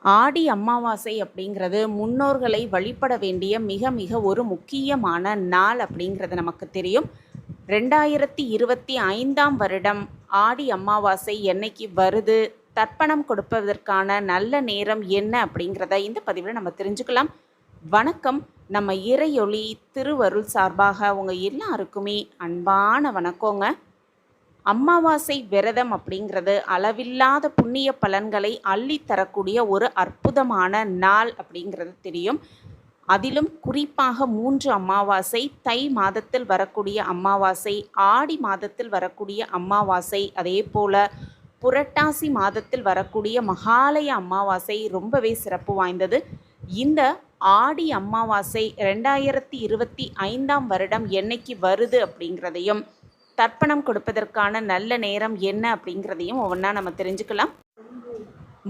ஆடி அமாவாசை அப்படிங்கிறது முன்னோர்களை வழிபட வேண்டிய மிக மிக ஒரு முக்கியமான நாள் அப்படிங்கிறது நமக்கு தெரியும். 2025ஆம் வருடம் ஆடி அமாவாசை என்னைக்கு வருது, தர்ப்பணம் கொடுப்பதற்கான நல்ல நேரம் என்ன அப்படிங்கிறத இந்த பதிவில் நம்ம தெரிஞ்சுக்கலாம். வணக்கம். நம்ம இறையொளி திருவருள் சார்பாக உங்க எல்லாருக்குமே அன்பான வணக்கங்க. அமாவாசை விரதம் அப்படிங்கிறது அளவில்லாத புண்ணிய பலன்களை அள்ளி தரக்கூடிய ஒரு அற்புதமான நாள் அப்படிங்கிறது தெரியும். அதிலும் குறிப்பாக 3 அமாவாசை, தை மாதத்தில் வரக்கூடிய அமாவாசை, ஆடி மாதத்தில் வரக்கூடிய அமாவாசை, அதே போல புரட்டாசி மாதத்தில் வரக்கூடிய மகாலய அமாவாசை ரொம்பவே சிறப்பு வாய்ந்தது. இந்த ஆடி அமாவாசை 2025ஆம் வருடம் என்னைக்கு வருது அப்படிங்கிறதையும், தர்ப்பணம் கொடுப்பதற்கான நல்ல நேரம் என்ன அப்படிங்கிறதையும் ஒவ்வொன்றா நம்ம தெரிஞ்சுக்கலாம்.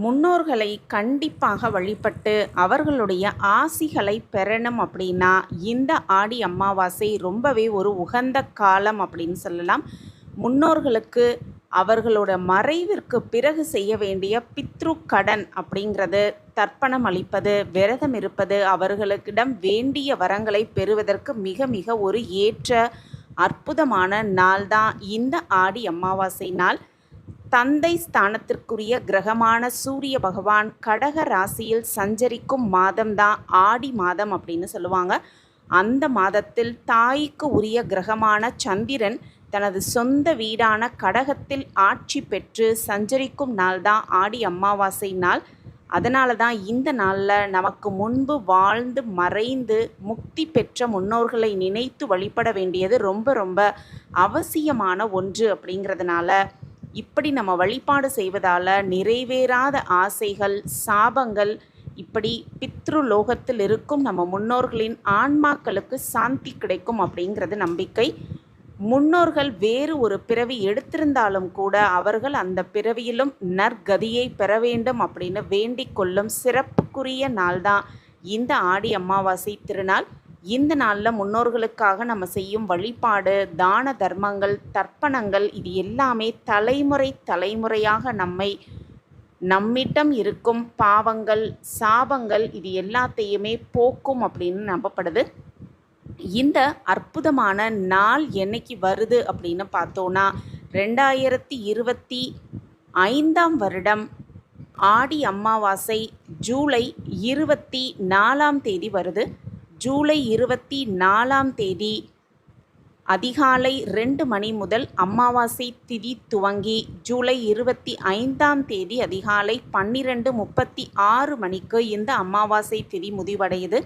முன்னோர்களை கண்டிப்பாக வழிபட்டு அவர்களுடைய ஆசிகளை பெறணும் அப்படின்னா இந்த ஆடி அமாவாசை ரொம்பவே ஒரு உகந்த காலம் அப்படின்னு சொல்லலாம். முன்னோர்களுக்கு அவர்களோட மறைவிற்கு பிறகு செய்ய வேண்டிய பித்ரு கடன் அப்படிங்கிறது, தர்ப்பணம் அளிப்பது, விரதம் இருப்பது, அவர்களுக்கிடம் வேண்டிய வரங்களை பெறுவதற்கு மிக மிக ஒரு ஏற்ற அற்புதமான நாள் தான் இந்த ஆடி அமாவாசை நாள். தந்தை ஸ்தானத்திற்குரிய கிரகமான சூரிய பகவான் கடக ராசியில் சஞ்சரிக்கும் மாதம்தான் ஆடி மாதம் அப்படின்னு சொல்லுவாங்க. அந்த மாதத்தில் தாய்க்கு உரிய கிரகமான சந்திரன் தனது சொந்த வீடான கடகத்தில் ஆட்சி பெற்று சஞ்சரிக்கும் நாள் தான் ஆடி அமாவாசை நாள். அதனால தான் இந்த நாளில் நமக்கு முன்பு வாழ்ந்து மறைந்து முக்தி பெற்ற முன்னோர்களை நினைத்து வழிபட வேண்டியது ரொம்ப ரொம்ப அவசியமான ஒன்று அப்படிங்கிறதுனால இப்படி நம்ம வழிபாடு செய்வதால் நிறைவேறாத ஆசைகள், சாபங்கள், இப்படி பித்ரு லோகத்தில் இருக்கும் நம்ம முன்னோர்களின் ஆன்மாக்களுக்கு சாந்தி கிடைக்கும் அப்படிங்கிறது நம்பிக்கை. முன்னோர்கள் வேறு ஒரு பிறவி எடுத்திருந்தாலும் கூட அவர்கள் அந்த பிறவியிலும் நற்கதியை பெற வேண்டும் அப்படின்னு வேண்டிக் கொள்ளும் சிறப்புக்குரிய நாள்தான் இந்த ஆடி அமாவாசை திருநாள். இந்த நாளில் முன்னோர்களுக்காக நம்ம செய்யும் வழிபாடு, தான தர்மங்கள், தர்ப்பணங்கள், இது எல்லாமே தலைமுறை தலைமுறையாக நம்மிடம் இருக்கும் பாவங்கள், சாபங்கள், இது எல்லாத்தையுமே போக்கும் அப்படின்னு நம்பப்படுது. இந்த அற்புதமான நாள் என்னைக்கு வருது அப்படின்னு பார்த்தோன்னா 2025ஆம் வருடம் ஆடி அமாவாசை ஜூலை 24ஆம் தேதி வருது. ஜூலை 24ஆம் தேதி அதிகாலை 2 மணி முதல் அமாவாசை திதி துவங்கி ஜூலை 25ஆம் தேதி அதிகாலை 12:36 மணிக்கு இந்த அமாவாசை திதி முடிவடையுது.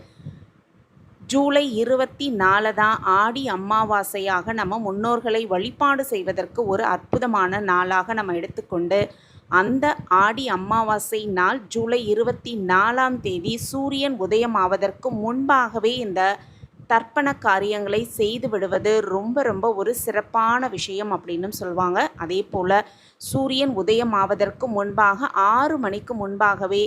ஜூலை 24 தான் ஆடி அமாவாசையாக நம்ம முன்னோர்களை வழிபாடு செய்வதற்கு ஒரு அற்புதமான நாளாக நம்ம எடுத்துக்கொண்டு, அந்த ஆடி அமாவாசை நாள் ஜூலை 24ஆம் தேதி சூரியன் உதயமாவதற்கு முன்பாகவே இந்த தர்ப்பண காரியங்களை செய்து விடுவது ரொம்ப ரொம்ப ஒரு சிறப்பான விஷயம் அப்படின்னு சொல்லுவாங்க. அதே போல் சூரியன் உதயமாவதற்கு முன்பாக 6 மணிக்கு முன்பாகவே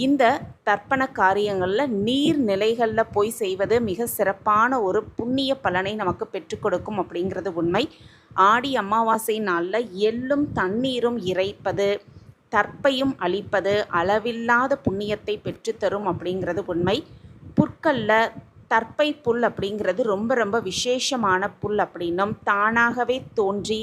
இந்த தர்ப்பண காரியங்களில் நீர்நிலைகளில் போய் செய்வது மிக சிறப்பான ஒரு புண்ணிய பலனை நமக்கு பெற்றுக் கொடுக்கும் அப்படிங்கிறது உண்மை. ஆடி அமாவாசை நாளில் எள்ளும் தண்ணீரும் இறைப்பது, தர்ப்பையும் அளிப்பது அளவில்லாத புண்ணியத்தை பெற்றுத்தரும் அப்படிங்கிறது உண்மை. புற்களில் தர்ப்பை புல் அப்படிங்கிறது ரொம்ப ரொம்ப விசேஷமான புல் அப்படின்னும், தானாகவே தோன்றி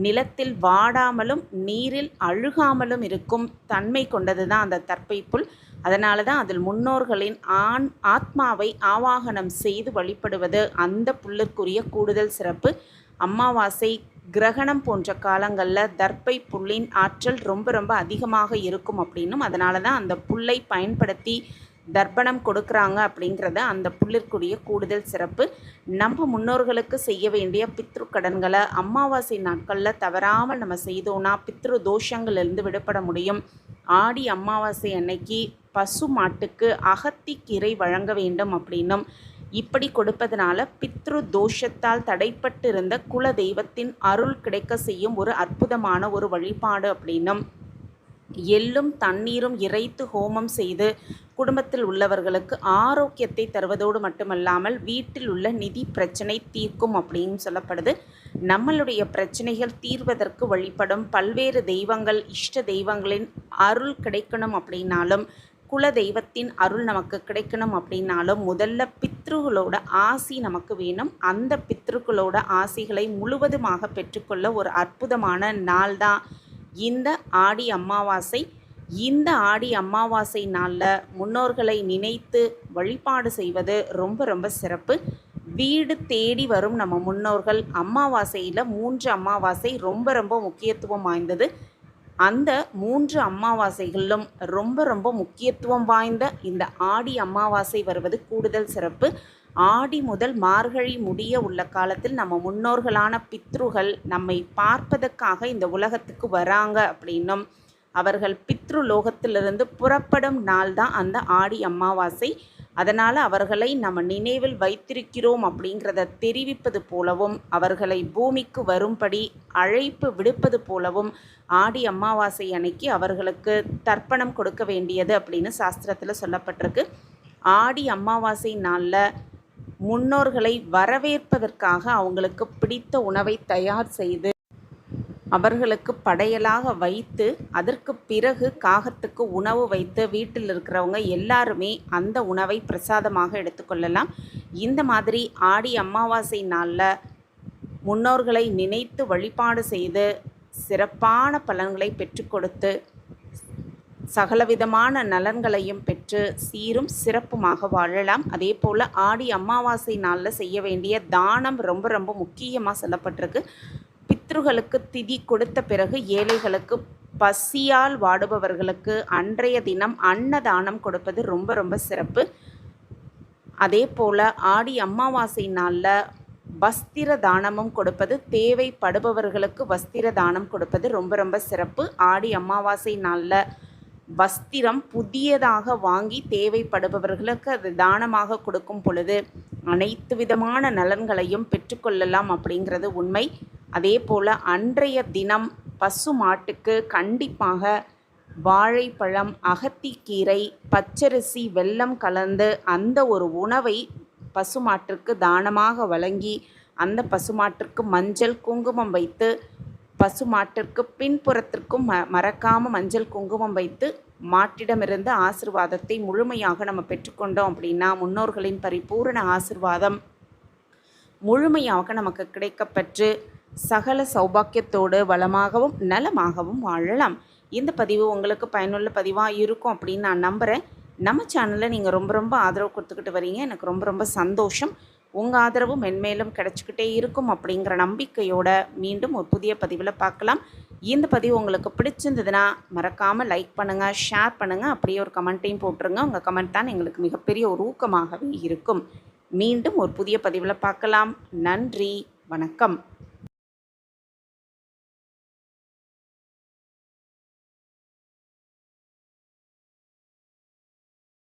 நிலத்தில் வாடாமலும் நீரில் அழுகாமலும் இருக்கும் தன்மை கொண்டது தான் அந்த தர்ப்பை புல். அதனால தான் அதில் முன்னோர்களின் ஆத்மாவை ஆவாகனம் செய்து வழிபடுவது அந்த புல்லுக்குரிய கூடுதல் சிறப்பு. அமாவாசை, கிரகணம் போன்ற காலங்களில் தர்ப்பை புல்லின் ஆற்றல் ரொம்ப ரொம்ப அதிகமாக இருக்கும் அப்படின்னும், அதனால தான் அந்த புல்லை பயன்படுத்தி தர்ப்பணம் கொடுக்குறாங்க அப்படிங்கிறத அந்த புல்லிற்குரிய கூடுதல் சிறப்பு. நம்ம முன்னோர்களுக்கு செய்ய வேண்டிய பித்ரு கடன்களை அமாவாசை நாட்களில் தவறாமல் நம்ம செய்தோன்னா பித்ரு தோஷங்கள்லேருந்து விடுபட முடியும். ஆடி அமாவாசை அன்னைக்கு பசு மாட்டுக்கு அகத்திக்கீரை வழங்க வேண்டும் அப்படின்னும், இப்படி கொடுப்பதனால பித்ரு தோஷத்தால் தடைப்பட்டு இருந்த குல தெய்வத்தின் அருள் கிடைக்க செய்யும் ஒரு அற்புதமான ஒரு வழிபாடு அப்படின்னும், எள்ளும் தண்ணீரும் இறைத்து ஹோமம் செய்து குடும்பத்தில் உள்ளவர்களுக்கு ஆரோக்கியத்தை தருவதோடு மட்டுமல்லாமல் வீட்டில் உள்ள நிதி பிரச்சனை தீர்க்கும் அப்படின்னு சொல்லப்படுது. நம்மளுடைய பிரச்சனைகள் தீர்வதற்கு வழிபடும் பல்வேறு தெய்வங்கள், இஷ்ட தெய்வங்களின் அருள் கிடைக்கணும் அப்படின்னாலும், குல தெய்வத்தின் அருள் நமக்கு கிடைக்கணும் அப்படின்னாலும் முதல்ல பித்ருகளோட ஆசி நமக்கு வேணும். அந்த பித்ருக்களோட ஆசிகளை முழுவதுமாக பெற்றுக்கொள்ள ஒரு அற்புதமான நாள் தான் இந்த ஆடி அமாவாசை. இந்த ஆடி அமாவாசை நாளில் முன்னோர்களை நினைத்து வழிபாடு செய்வது ரொம்ப ரொம்ப சிறப்பு. வீடு தேடி வரும் நம்ம முன்னோர்கள். அமாவாசையில் 3 அமாவாசை ரொம்ப ரொம்ப முக்கியத்துவம் வாய்ந்தது. அந்த 3 அமாவாசைகளிலும் ரொம்ப ரொம்ப முக்கியத்துவம் வாய்ந்த இந்த ஆடி அமாவாசை வருவது கூடுதல் சிறப்பு. ஆடி முதல் மார்கழி முடிய உள்ள காலத்தில் நம்ம முன்னோர்களான பித்ருகள் நம்மை பார்ப்பதற்காக இந்த உலகத்துக்கு வராங்க அப்படின்னும், அவர்கள் பித்ரு லோகத்திலிருந்து புறப்படும் நாள் தான் அந்த ஆடி அமாவாசை. அதனால் அவர்களை நம்ம நினைவில் வைத்திருக்கிறோம் அப்படிங்கிறத தெரிவிப்பது போலவும், அவர்களை பூமிக்கு வரும்படி அழைப்பு விடுப்பது போலவும் ஆடி அமாவாசை அன்னைக்கு அவர்களுக்கு தர்ப்பணம் கொடுக்க வேண்டியது அப்படின்னு சாஸ்திரத்தில் சொல்லப்பட்டிருக்கு. ஆடி அமாவாசை நாளில் முன்னோர்களை வரவேற்பதற்காக அவங்களுக்கு பிடித்த உணவை தயார் செய்து அவர்களுக்கு படையலாக வைத்து, அதற்கு பிறகு காகத்துக்கு உணவு வைத்து வீட்டில் இருக்கிறவங்க எல்லாருமே அந்த உணவை பிரசாதமாக எடுத்துக்கொள்ளலாம். இந்த மாதிரி ஆடி அமாவாசை நாளில் முன்னோர்களை நினைத்து வழிபாடு செய்து சிறப்பான பலன்களை பெற்று கொடுத்து சகலவிதமான நலன்களையும் பெற்று சீரும் சிறப்புமாக வாழலாம். அதே போல் ஆடி அமாவாசை நாளில் செய்ய வேண்டிய தானம் ரொம்ப ரொம்ப முக்கியமாக சொல்லப்பட்டிருக்கு. பித்ருகளுக்கு திதி கொடுத்த பிறகு ஏழைகளுக்கு, பசியால் வாடுபவர்களுக்கு அன்றைய தினம் அன்னதானம் கொடுப்பது ரொம்ப ரொம்ப சிறப்பு. அதே போல் ஆடி அமாவாசை நாளில் வஸ்திர தானமும் கொடுப்பது, தேவைப்படுபவர்களுக்கு வஸ்திர தானம் கொடுப்பது ரொம்ப ரொம்ப சிறப்பு. ஆடி அமாவாசை நாளில் வஸ்திரம் புதியதாக வாங்கி தேவைப்படுபவர்களுக்கு அது தானமாக கொடுக்கும் பொழுது அனைத்து விதமான நலன்களையும் பெற்றுக்கொள்ளலாம் அப்படிங்கிறது உண்மை. அதே போல் அன்றைய தினம் பசு மாட்டுக்கு கண்டிப்பாக வாழைப்பழம், அகத்திக்கீரை, பச்சரிசி, வெல்லம் கலந்து அந்த ஒரு உணவை பசுமாட்டிற்கு தானமாக வழங்கி, அந்த பசுமாட்டிற்கு மஞ்சள் குங்குமம் வைத்து, பசுமாட்டிற்கு பின்புறத்திற்கும் மறக்காமல் மஞ்சள் குங்குமம் வைத்து மாட்டிடமிருந்து ஆசிர்வாதத்தை முழுமையாக நம்ம பெற்றுக்கொண்டோம் அப்படின்னா முன்னோர்களின் பரிபூரண ஆசிர்வாதம் முழுமையாக நமக்கு கிடைக்கப்பெற்று சகல சௌபாக்கியத்தோடு வளமாகவும் நலமாகவும் வாழலாம். இந்த பதிவு உங்களுக்கு பயனுள்ள பதிவாக இருக்கும் அப்படின்னு நான் நம்புகிறேன். நம்ம சேனலில் நீங்கள் ரொம்ப ரொம்ப ஆதரவு கொடுத்துக்கிட்டு வரீங்க. எனக்கு ரொம்ப ரொம்ப சந்தோஷம். உங்கள் ஆதரவு மென்மேலும் கிடச்சிக்கிட்டே இருக்கும் அப்படிங்கிற நம்பிக்கையோட மீண்டும் ஒரு புதிய பதிவில் பார்க்கலாம். இந்த பதிவு உங்களுக்கு பிடிச்சிருந்ததுன்னா மறக்காமல் லைக் பண்ணுங்கள், ஷேர் பண்ணுங்கள், அப்படியே ஒரு கமெண்ட்டையும் போட்டுருங்க. உங்கள் கமெண்ட் தான் எங்களுக்கு மிகப்பெரிய ஒரு ஊக்கமாகவே இருக்கும். மீண்டும் ஒரு புதிய பதிவில் பார்க்கலாம். நன்றி, வணக்கம்.